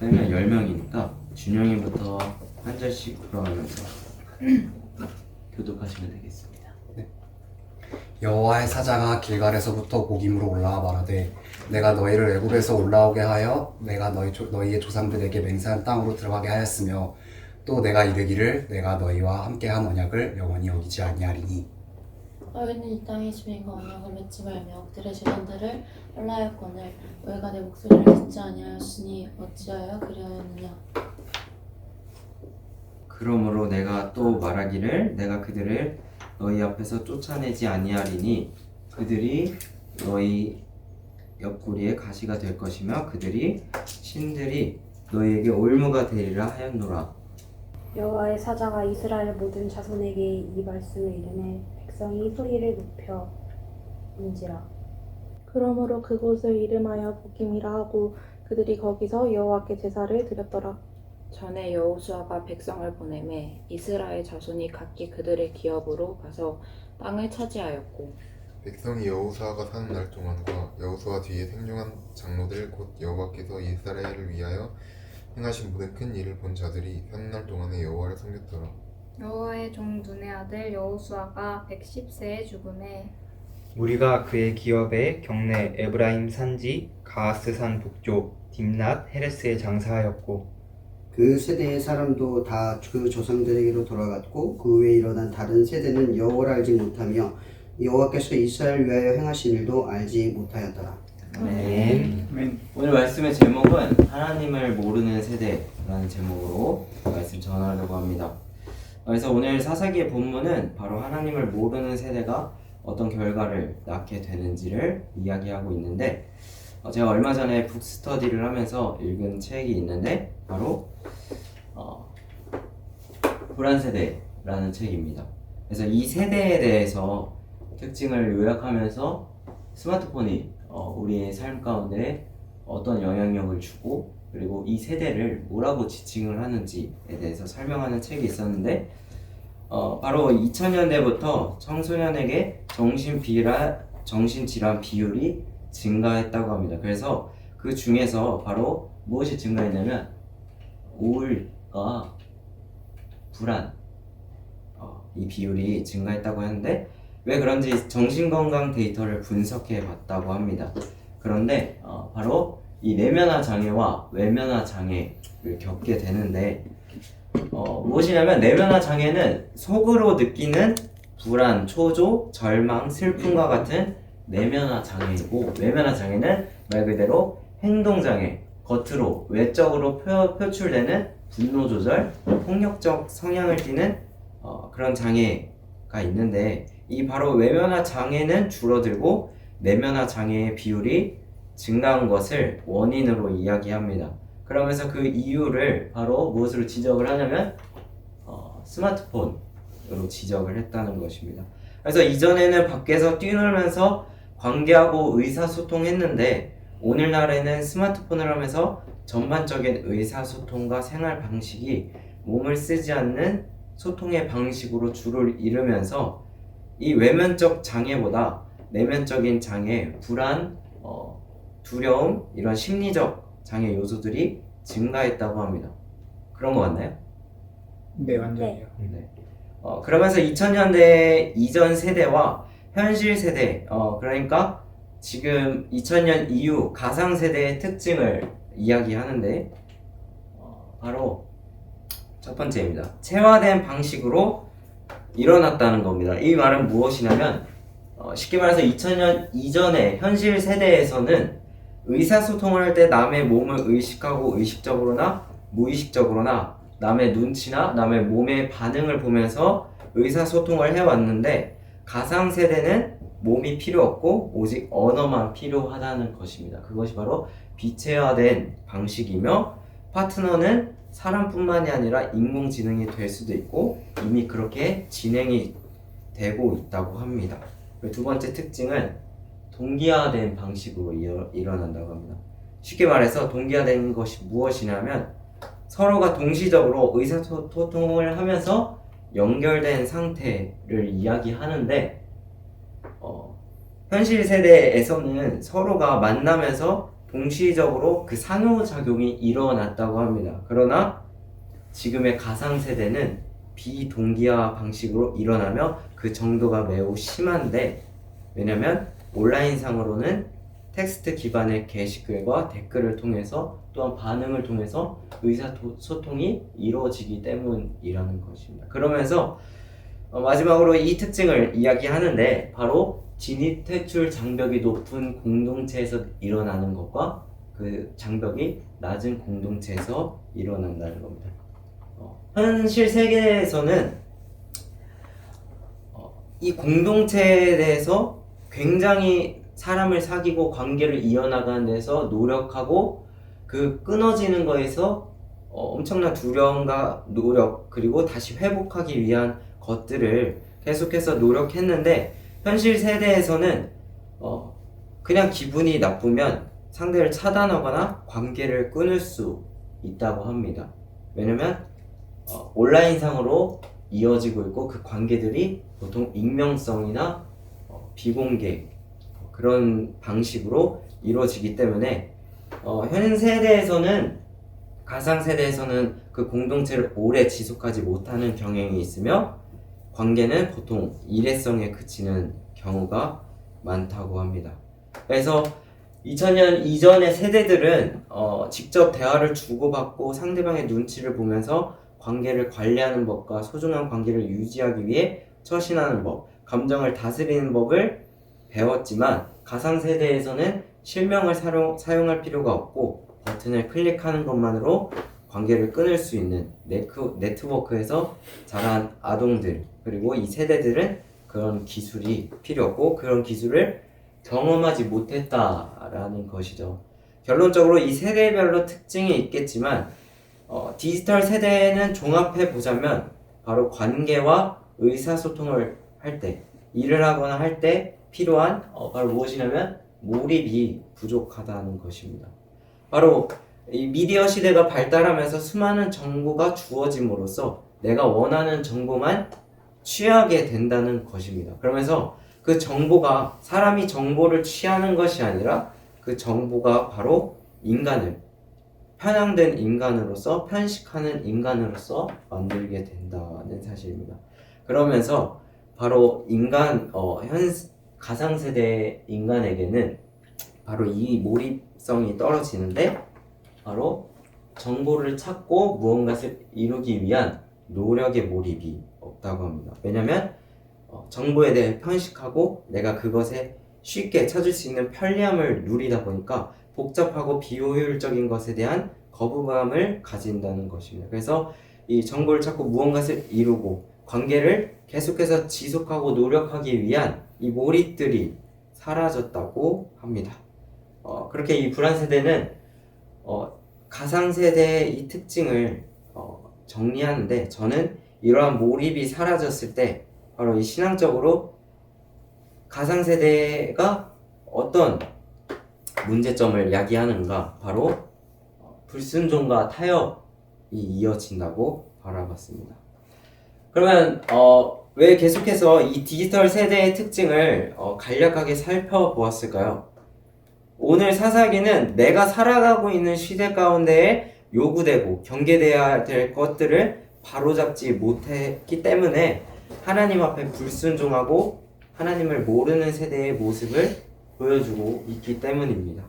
빼면 10명이니까 준영이부터 한 절씩 풀어가면서 교독하시면 되겠습니다. 여호와의 사자가 길갈에서부터 복임으로 올라와 말하되 내가 너희를 애굽에서 올라오게 하여 내가 너희의 조상들에게 맹세한 땅으로 들어가게 하였으며 또 내가 이르기를 내가 너희와 함께한 언약을 영원히 어기지 아니하리니 너희는 이 땅의 주민과 언약을 맺지 말며 그들의 재산들을 몰라였거늘 너희가 내 목소리를 듣지 아니하였으니 어찌하여 그리하였느냐. 그러므로 내가 또 말하기를 내가 그들을 너희 앞에서 쫓아내지 아니하리니 그들이 너희 옆구리에 가시가 될 것이며 그들이 신들이 너희에게 올무가 되리라 하였노라. 여호와의 사자가 이스라엘 모든 자손에게 이 말씀을 이르매 백성이 소리를 높여 인지라. 그러므로 그곳을 이름하여 복임이라 하고 그들이 거기서 여호와께 제사를 드렸더라. 전에 여호수아가 백성을 보내매 이스라엘 자손이 각기 그들의 기업으로 가서 땅을 차지하였고 백성이 여호수아가 사는 날 동안과 여호수아 뒤에 생존한 장로들 곧 여호와께서 이스라엘을 위하여 행하신 모든 큰 일을 본 자들이 사는 날 동안에 여호와를 섬겼더라. 여호와의 종 눈의 아들 여호수아가 110세에 죽음에 우리가 그의 기업에 경내 에브라임 산지 가하스산 북쪽 딥낫 헤레스에 장사하였고 그 세대의 사람도 다 그 조상들에게로 돌아갔고 그 외에 일어난 다른 세대는 여호와를 알지 못하며 여호와께서 이스라엘을 위하여 행하신 일도 알지 못하였더라. 아멘. 오늘 말씀의 제목은 하나님을 모르는 세대라는 제목으로 말씀 전하려고 합니다. 그래서 오늘 사사기의 본문은 바로 하나님을 모르는 세대가 어떤 결과를 낳게 되는지를 이야기하고 있는데 제가 얼마 전에 북스터디를 하면서 읽은 책이 있는데 바로 불안세대라는 책입니다. 그래서 이 세대에 대해서 특징을 요약하면서 스마트폰이 우리의 삶 가운데 어떤 영향력을 주고 그리고 이 세대를 뭐라고 지칭을 하는지에 대해서 설명하는 책이 있었는데 바로 2000년대부터 청소년에게 정신질환 비율이 증가했다고 합니다. 그래서 그 중에서 바로 무엇이 증가했냐면 우울과 불안 이 비율이 증가했다고 하는데 왜 그런지 정신건강 데이터를 분석해 봤다고 합니다. 그런데 바로 이 내면화 장애와 외면화 장애를 겪게 되는데 무엇이냐면 내면화 장애는 속으로 느끼는 불안, 초조, 절망, 슬픔과 같은 내면화 장애이고 외면화 장애는 말 그대로 행동장애, 겉으로 외적으로 표출되는 분노 조절, 폭력적 성향을 띠는 그런 장애가 있는데 이 바로 외면화 장애는 줄어들고 내면화 장애의 비율이 증가한 것을 원인으로 이야기합니다. 그러면서 그 이유를 바로 무엇으로 지적을 하냐면 스마트폰으로 지적을 했다는 것입니다. 그래서 이전에는 밖에서 뛰놀면서 관계하고 의사소통했는데 오늘날에는 스마트폰을 하면서 전반적인 의사소통과 생활 방식이 몸을 쓰지 않는 소통의 방식으로 주를 이루면서 이 외면적 장애보다 내면적인 장애, 불안, 두려움 이런 심리적 장애 요소들이 증가했다고 합니다. 그런 거 같나요? 네, 완전히요. 네. 그러면서 2000년대 이전 세대와 현실 세대, 그러니까 지금 2000년 이후 가상 세대의 특징을 이야기하는데 바로 첫 번째입니다. 체화된 방식으로 일어났다는 겁니다. 이 말은 무엇이냐면 쉽게 말해서 2000년 이전의 현실 세대에서는 의사소통을 할 때 남의 몸을 의식하고 의식적으로나 무의식적으로나 남의 눈치나 남의 몸의 반응을 보면서 의사소통을 해왔는데 가상세대는 몸이 필요 없고 오직 언어만 필요하다는 것입니다. 그것이 바로 비체화된 방식이며 파트너는 사람뿐만이 아니라 인공지능이 될 수도 있고 이미 그렇게 진행이 되고 있다고 합니다. 두 번째 특징은 동기화된 방식으로 일어난다고 합니다. 쉽게 말해서 동기화된 것이 무엇이냐면 서로가 동시적으로 의사소통을 하면서 연결된 상태를 이야기하는데 현실 세대에서는 서로가 만나면서 동시적으로 그 상호작용이 일어났다고 합니다. 그러나 지금의 가상세대는 비동기화 방식으로 일어나며 그 정도가 매우 심한데, 왜냐면 온라인상으로는 텍스트 기반의 게시글과 댓글을 통해서 또한 반응을 통해서 의사소통이 이루어지기 때문이라는 것입니다. 그러면서 마지막으로 이 특징을 이야기하는데, 바로 진입 퇴출 장벽이 높은 공동체에서 일어나는 것과 그 장벽이 낮은 공동체에서 일어난다는 겁니다. 현실 세계에서는 이 공동체에 대해서 굉장히 사람을 사귀고 관계를 이어나가는 데서 노력하고, 그 끊어지는 거에서 엄청난 두려움과 노력, 그리고 다시 회복하기 위한 것들을 계속해서 노력했는데, 현실 세대에서는 그냥 기분이 나쁘면 상대를 차단하거나 관계를 끊을 수 있다고 합니다. 왜냐면 온라인상으로 이어지고 있고, 그 관계들이 보통 익명성이나 비공개 그런 방식으로 이루어지기 때문에 현 세대에서는, 가상 세대에서는 그 공동체를 오래 지속하지 못하는 경향이 있으며, 관계는 보통 일회성에 그치는 경우가 많다고 합니다. 그래서 2000년 이전의 세대들은 직접 대화를 주고받고 상대방의 눈치를 보면서 관계를 관리하는 법과 소중한 관계를 유지하기 위해 처신하는 법, 감정을 다스리는 법을 배웠지만, 가상세대에서는 실명을 사용할 필요가 없고 버튼을 클릭하는 것만으로 관계를 끊을 수 있는 네트워크에서 자란 아동들, 그리고 이 세대들은 그런 기술이 필요 없고 그런 기술을 경험하지 못했다라는 것이죠. 결론적으로 이 세대별로 특징이 있겠지만 디지털 세대는 종합해 보자면 바로 관계와 의사소통을 할 때, 일을 하거나 할 때 필요한 바로 무엇이냐면 몰입이 부족하다는 것입니다. 바로 이 미디어 시대가 발달하면서 수많은 정보가 주어짐으로써 내가 원하는 정보만 취하게 된다는 것입니다. 그러면서 그 정보가, 사람이 정보를 취하는 것이 아니라 그 정보가 바로 인간을 편향된 인간으로서, 편식하는 인간으로서 만들게 된다는 사실입니다. 그러면서 바로 가상세대 인간에게는 바로 이 몰입성이 떨어지는데, 바로 정보를 찾고 무언가를 이루기 위한 노력의 몰입이 없다고 합니다. 왜냐면 정보에 대해 편식하고 내가 그것에 쉽게 찾을 수 있는 편리함을 누리다 보니까 복잡하고 비효율적인 것에 대한 거부감을 가진다는 것입니다. 그래서 이 정보를 찾고 무언가를 이루고 관계를 계속해서 지속하고 노력하기 위한 이 몰입들이 사라졌다고 합니다. 그렇게 이 불안 세대는 가상세대의 이 특징을 정리하는데, 저는 이러한 몰입이 사라졌을 때 바로 이 신앙적으로 가상세대가 어떤 문제점을 야기하는가, 바로 불순종과 타협이 이어진다고 바라봤습니다. 그러면 왜 계속해서 이 디지털 세대의 특징을 간략하게 살펴보았을까요? 오늘 사사기는 내가 살아가고 있는 시대 가운데에 요구되고 경계되어야 될 것들을 바로잡지 못했기 때문에 하나님 앞에 불순종하고 하나님을 모르는 세대의 모습을 보여주고 있기 때문입니다.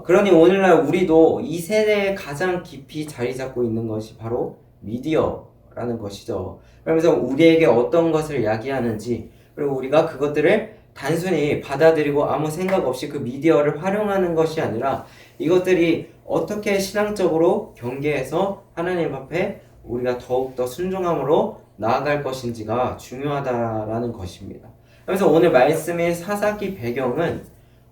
그러니 오늘날 우리도 이 세대에 가장 깊이 자리 잡고 있는 것이 바로 미디어라는 것이죠. 그러면서 우리에게 어떤 것을 야기하는지, 그리고 우리가 그것들을 단순히 받아들이고 아무 생각 없이 그 미디어를 활용하는 것이 아니라 이것들이 어떻게 신앙적으로 경계해서 하나님 앞에 우리가 더욱더 순종함으로 나아갈 것인지가 중요하다라는 것입니다. 그래서 오늘 말씀의 사사기 배경은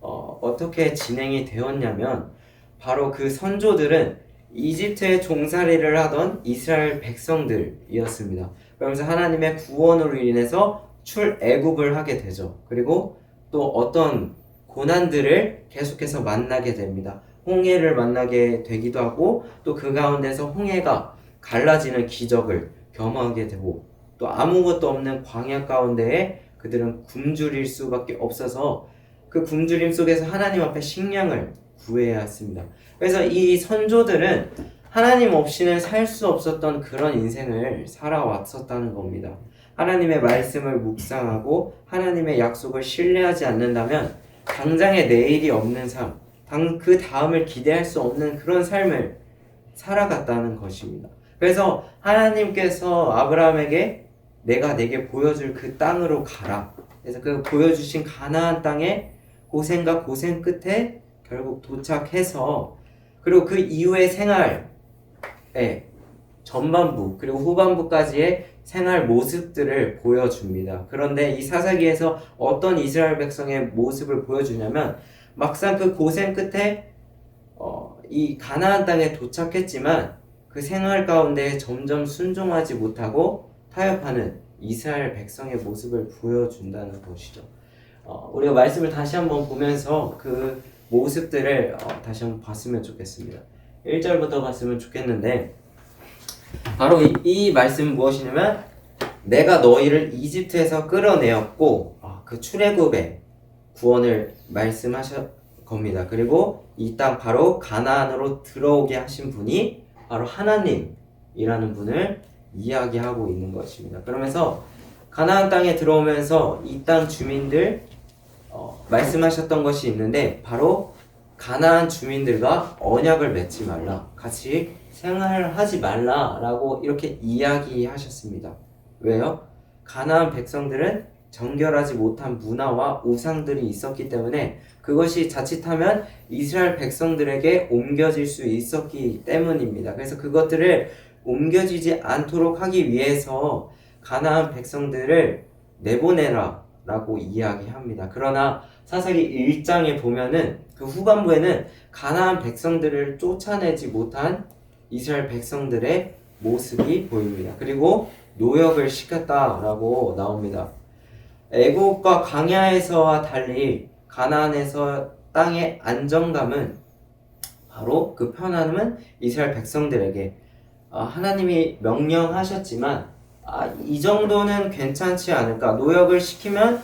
어떻게 진행이 되었냐면, 바로 그 선조들은 이집트에 종살이를 하던 이스라엘 백성들이었습니다. 그러면서 하나님의 구원으로 인해서 출애굽을 하게 되죠. 그리고 또 어떤 고난들을 계속해서 만나게 됩니다. 홍해를 만나게 되기도 하고, 또 그 가운데서 홍해가 갈라지는 기적을 경험하게 되고, 또 아무것도 없는 광야 가운데에 그들은 굶주릴 수밖에 없어서 그 굶주림 속에서 하나님 앞에 식량을 구해야 했습니다. 그래서 이 선조들은 하나님 없이는 살 수 없었던 그런 인생을 살아왔었다는 겁니다. 하나님의 말씀을 묵상하고 하나님의 약속을 신뢰하지 않는다면 당장의 내일이 없는 삶, 그 다음을 기대할 수 없는 그런 삶을 살아갔다는 것입니다. 그래서 하나님께서 아브라함에게 내가 내게 보여줄 그 땅으로 가라. 그래서 그 보여주신 가나안 땅에 고생과 고생 끝에 결국 도착해서 그리고 그 이후의 생활의 전반부 그리고 후반부까지의 생활 모습들을 보여줍니다. 그런데 이 사사기에서 어떤 이스라엘 백성의 모습을 보여주냐면 막상 그 고생 끝에 이 가나안 땅에 도착했지만 그 생활 가운데 점점 순종하지 못하고 타협하는 이스라엘 백성의 모습을 보여준다는 것이죠. 우리가 말씀을 다시 한번 보면서 그 모습들을 다시 한번 봤으면 좋겠습니다. 1절부터 봤으면 좋겠는데 바로 이 말씀은 무엇이냐면 내가 너희를 이집트에서 끌어내었고 그 출애굽의 구원을 말씀하셨 겁니다. 그리고 이 땅 바로 가나안으로 들어오게 하신 분이 바로 하나님이라는 분을 이야기하고 있는 것입니다. 그러면서 가나안 땅에 들어오면서 이 땅 주민들 말씀하셨던 것이 있는데 바로 가나안 주민들과 언약을 맺지 말라, 같이 생활하지 말라라고 이렇게 이야기하셨습니다. 왜요? 가나안 백성들은 정결하지 못한 문화와 우상들이 있었기 때문에 그것이 자칫하면 이스라엘 백성들에게 옮겨질 수 있었기 때문입니다. 그래서 그것들을 옮겨지지 않도록 하기 위해서 가나안 백성들을 내보내라 라고 이야기합니다. 그러나 사사기 1장에 보면은 그 후반부에는 가나안 백성들을 쫓아내지 못한 이스라엘 백성들의 모습이 보입니다. 그리고 노역을 시켰다라고 나옵니다. 애국과 광야에서와 달리 가나안에서 땅의 안정감은 바로 그 편안함은 이스라엘 백성들에게 하나님이 명령하셨지만 이 정도는 괜찮지 않을까, 노역을 시키면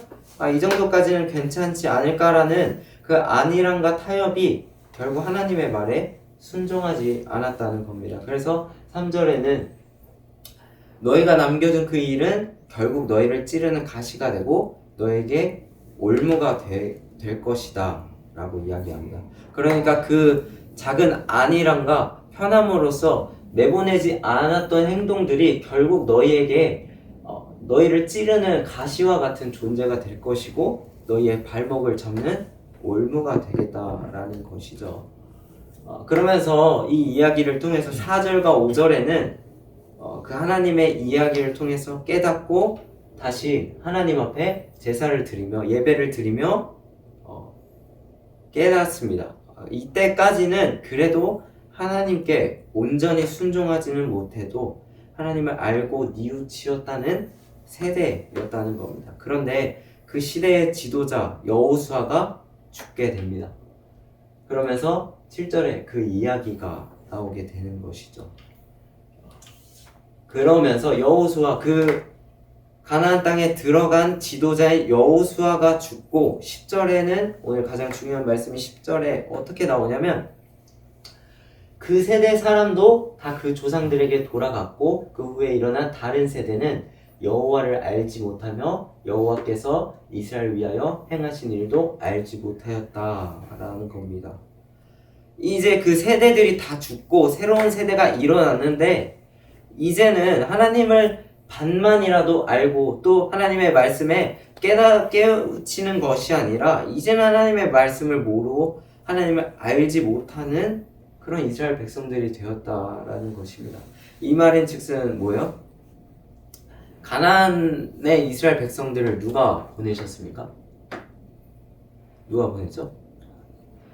이 정도까지는 괜찮지 않을까라는 그 안일함과 타협이 결국 하나님의 말에 순종하지 않았다는 겁니다. 그래서 3절에는 너희가 남겨둔 그 일은 결국 너희를 찌르는 가시가 되고 너에게 올무가 될 것이다 라고 이야기합니다. 그러니까 그 작은 안일함과 편함으로써 내보내지 않았던 행동들이 결국 너희에게 너희를 찌르는 가시와 같은 존재가 될 것이고 너희의 발목을 잡는 올무가 되겠다라는 것이죠. 그러면서 이 이야기를 통해서 4절과 5절에는 그 하나님의 이야기를 통해서 깨닫고 다시 하나님 앞에 제사를 드리며 예배를 드리며 깨닫습니다. 이때까지는 그래도 하나님께 온전히 순종하지는 못해도 하나님을 알고 뉘우치었다는 세대였다는 겁니다. 그런데 그 시대의 지도자 여호수아가 죽게 됩니다. 그러면서 7절에 그 이야기가 나오게 되는 것이죠. 그러면서 여호수아, 그 가나안 땅에 들어간 지도자의 여호수아가 죽고 10절에는 오늘 가장 중요한 말씀이 10절에 어떻게 나오냐면 그 세대 사람도 다 그 조상들에게 돌아갔고 그 후에 일어난 다른 세대는 여호와를 알지 못하며 여호와께서 이스라엘을 위하여 행하신 일도 알지 못하였다라는 겁니다. 이제 그 세대들이 다 죽고 새로운 세대가 일어났는데 이제는 하나님을 반만이라도 알고 또 하나님의 말씀에 깨우치는 것이 아니라 이제는 하나님의 말씀을 모르고 하나님을 알지 못하는 그런 이스라엘 백성들이 되었다라는 것입니다. 이 말인 즉슨 뭐예요? 가나안의 이스라엘 백성들을 누가 보내셨습니까? 누가 보냈죠?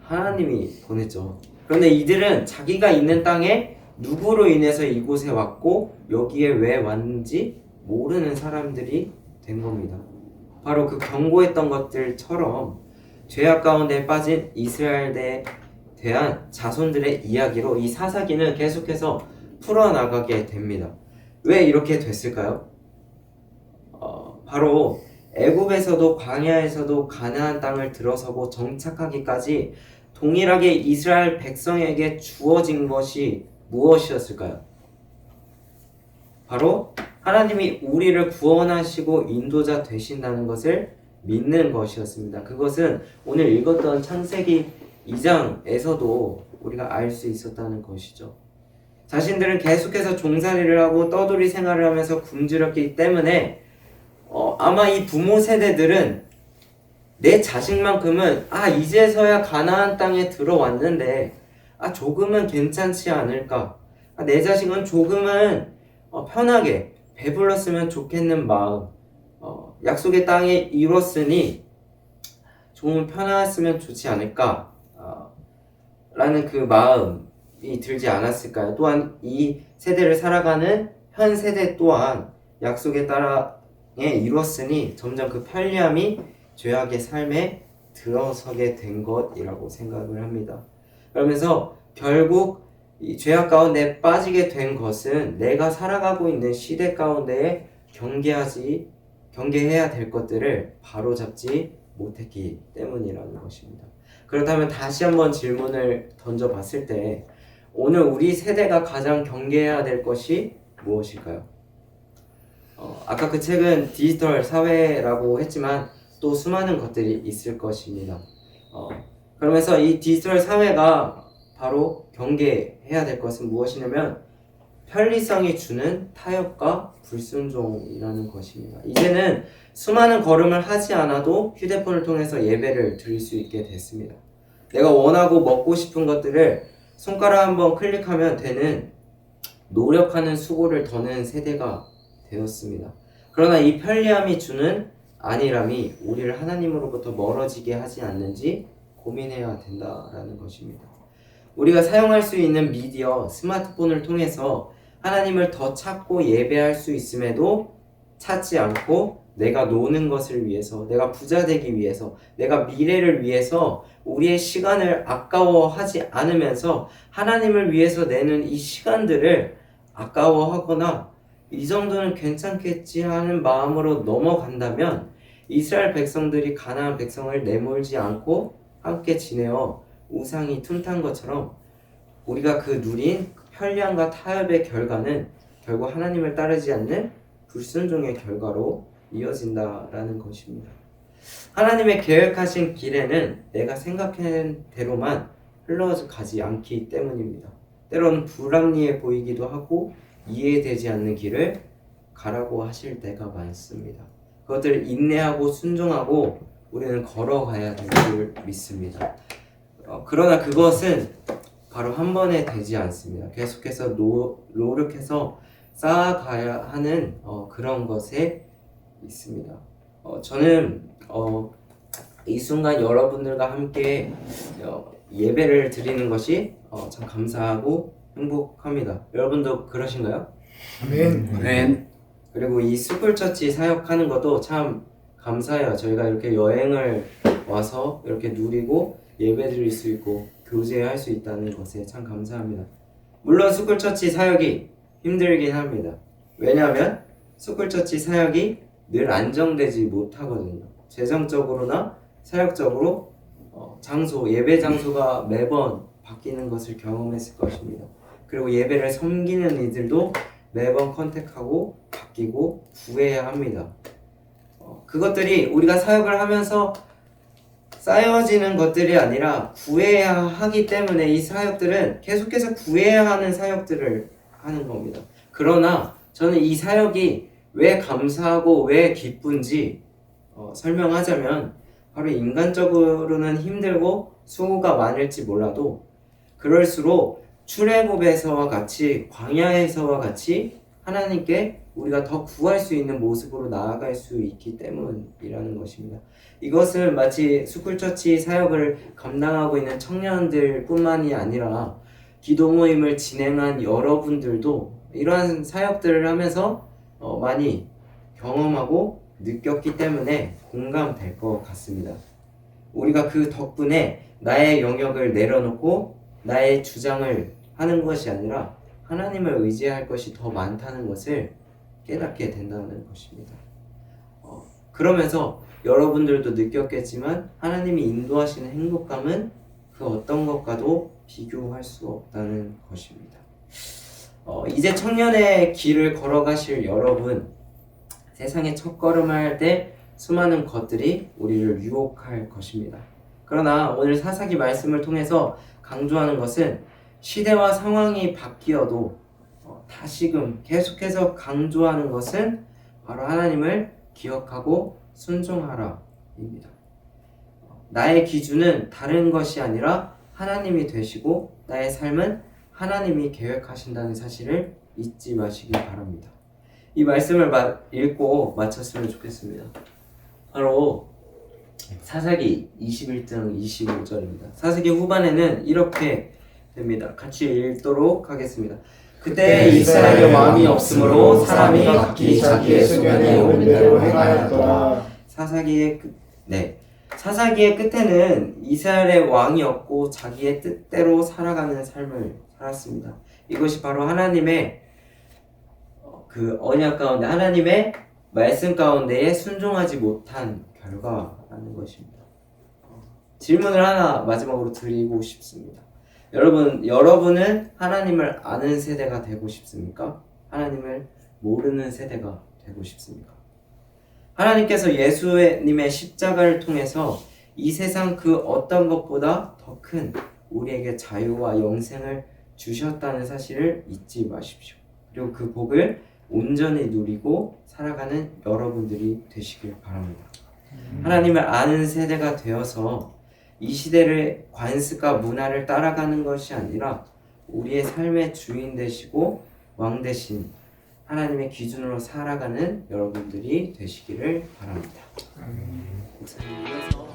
하나님이 보냈죠. 그런데 이들은 자기가 있는 땅에 누구로 인해서 이곳에 왔고 여기에 왜 왔는지 모르는 사람들이 된 겁니다. 바로 그 경고했던 것들처럼 죄악 가운데 빠진 이스라엘에 대한 자손들의 이야기로 이 사사기는 계속해서 풀어나가게 됩니다. 왜 이렇게 됐을까요? 바로 애굽에서도 광야에서도 가나안 땅을 들어서고 정착하기까지 동일하게 이스라엘 백성에게 주어진 것이 무엇이었을까요? 바로 하나님이 우리를 구원하시고 인도자 되신다는 것을 믿는 것이었습니다. 그것은 오늘 읽었던 창세기 2장에서도 우리가 알 수 있었다는 것이죠. 자신들은 계속해서 종살이를 하고 떠돌이 생활을 하면서 굶주렸기 때문에 아마 이 부모 세대들은 내 자식만큼은 이제서야 가나안 땅에 들어왔는데 조금은 괜찮지 않을까, 내 자식은 조금은 편하게 배불렀으면 좋겠는 마음, 약속의 땅에 이뤘으니 조금 편했으면 좋지 않을까 라는 그 마음이 들지 않았을까요? 또한 이 세대를 살아가는 현 세대 또한 약속의 땅에 이뤘으니 점점 그 편리함이 죄악의 삶에 들어서게 된 것이라고 생각을 합니다. 그러면서 결국 이 죄악 가운데 빠지게 된 것은 내가 살아가고 있는 시대 가운데에 경계해야 될 것들을 바로잡지 못했기 때문이라는 것입니다. 그렇다면 다시 한번 질문을 던져봤을 때 오늘 우리 세대가 가장 경계해야 될 것이 무엇일까요? 아까 그 책은 디지털 사회라고 했지만 또 수많은 것들이 있을 것입니다. 그러면서 이 디지털 사회가 바로 경계해야 될 것은 무엇이냐면 편리성이 주는 타협과 불순종이라는 것입니다. 이제는 수많은 걸음을 하지 않아도 휴대폰을 통해서 예배를 드릴 수 있게 됐습니다. 내가 원하고 먹고 싶은 것들을 손가락 한번 클릭하면 되는 노력하는 수고를 더는 세대가 되었습니다. 그러나 이 편리함이 주는 안일함이 우리를 하나님으로부터 멀어지게 하지 않는지 고민해야 된다라는 것입니다. 우리가 사용할 수 있는 미디어, 스마트폰을 통해서 하나님을 더 찾고 예배할 수 있음에도 찾지 않고 내가 노는 것을 위해서, 내가 부자 되기 위해서, 내가 미래를 위해서 우리의 시간을 아까워하지 않으면서 하나님을 위해서 내는 이 시간들을 아까워하거나 이 정도는 괜찮겠지 하는 마음으로 넘어간다면 이스라엘 백성들이 가나안 백성을 내몰지 않고 함께 지내어 우상이 틈탄 것처럼 우리가 그 누린 편리함과 타협의 결과는 결국 하나님을 따르지 않는 불순종의 결과로 이어진다라는 것입니다. 하나님의 계획하신 길에는 내가 생각한 대로만 흘러가지 않기 때문입니다. 때로는 불합리해 보이기도 하고 이해되지 않는 길을 가라고 하실 때가 많습니다. 그것들을 인내하고 순종하고 우리는 걸어가야 될 줄 믿습니다. 그러나 그것은 바로 한 번에 되지 않습니다. 계속해서 노력해서 쌓아가야 하는 그런 것에 있습니다. 저는 이 순간 여러분들과 함께 예배를 드리는 것이 참 감사하고 행복합니다. 여러분도 그러신가요? 아멘. 그리고 이 스쿨처치 사역하는 것도 참 감사해요. 저희가 이렇게 여행을 와서 이렇게 누리고 예배 드릴 수 있고 교제할 수 있다는 것에 참 감사합니다. 물론 스쿨처치 사역이 힘들긴 합니다. 왜냐하면 스쿨처치 사역이 늘 안정되지 못하거든요. 재정적으로나 사역적으로 예배 장소가 매번 바뀌는 것을 경험했을 것입니다. 그리고 예배를 섬기는 이들도 매번 컨택하고 바뀌고 구해야 합니다. 그것들이 우리가 사역을 하면서 쌓여지는 것들이 아니라 구해야 하기 때문에 이 사역들은 계속해서 구해야 하는 사역들을 하는 겁니다. 그러나 저는 이 사역이 왜 감사하고 왜 기쁜지 설명하자면 바로 인간적으로는 힘들고 수고가 많을지 몰라도 그럴수록 출애굽에서와 같이 광야에서와 같이 하나님께 우리가 더 구할 수 있는 모습으로 나아갈 수 있기 때문이라는 것입니다. 이것은 마치 스쿨처치 사역을 감당하고 있는 청년들 뿐만이 아니라 기도 모임을 진행한 여러분들도 이러한 사역들을 하면서 많이 경험하고 느꼈기 때문에 공감될 것 같습니다. 우리가 그 덕분에 나의 영역을 내려놓고 나의 주장을 하는 것이 아니라 하나님을 의지할 것이 더 많다는 것을 깨닫게 된다는 것입니다. 그러면서 여러분들도 느꼈겠지만 하나님이 인도하시는 행복감은 그 어떤 것과도 비교할 수 없다는 것입니다. 이제 청년의 길을 걸어가실 여러분, 세상에 첫걸음할 때 수많은 것들이 우리를 유혹할 것입니다. 그러나 오늘 사사기 말씀을 통해서 강조하는 것은 시대와 상황이 바뀌어도 다시금 계속해서 강조하는 것은 바로 하나님을 기억하고 순종하라입니다. 나의 기준은 다른 것이 아니라 하나님이 되시고 나의 삶은 하나님이 계획하신다는 사실을 잊지 마시기 바랍니다. 이 말씀을 읽고 마쳤으면 좋겠습니다. 바로 사사기 21장 25절입니다. 사사기 후반에는 이렇게 됩니다. 같이 읽도록 하겠습니다. 그때 이스라엘의 왕이 없으므로 사람이 각기 자기의 수견에 오른 대로 행하였더라. 사사기의 끝에는 이스라엘의 왕이 없고 자기의 뜻대로 살아가는 삶을 살았습니다. 이것이 바로 하나님의 그 언약 가운데, 하나님의 말씀 가운데에 순종하지 못한 결과라는 것입니다. 질문을 하나 마지막으로 드리고 싶습니다. 여러분은 하나님을 아는 세대가 되고 싶습니까? 하나님을 모르는 세대가 되고 싶습니까? 하나님께서 예수님의 십자가를 통해서 이 세상 그 어떤 것보다 더 큰 우리에게 자유와 영생을 주셨다는 사실을 잊지 마십시오. 그리고 그 복을 온전히 누리고 살아가는 여러분들이 되시길 바랍니다. 하나님을 아는 세대가 되어서 이 시대의 관습과 문화를 따라가는 것이 아니라 우리의 삶의 주인 되시고 왕 되신 하나님의 기준으로 살아가는 여러분들이 되시기를 바랍니다. 목사님, 이어서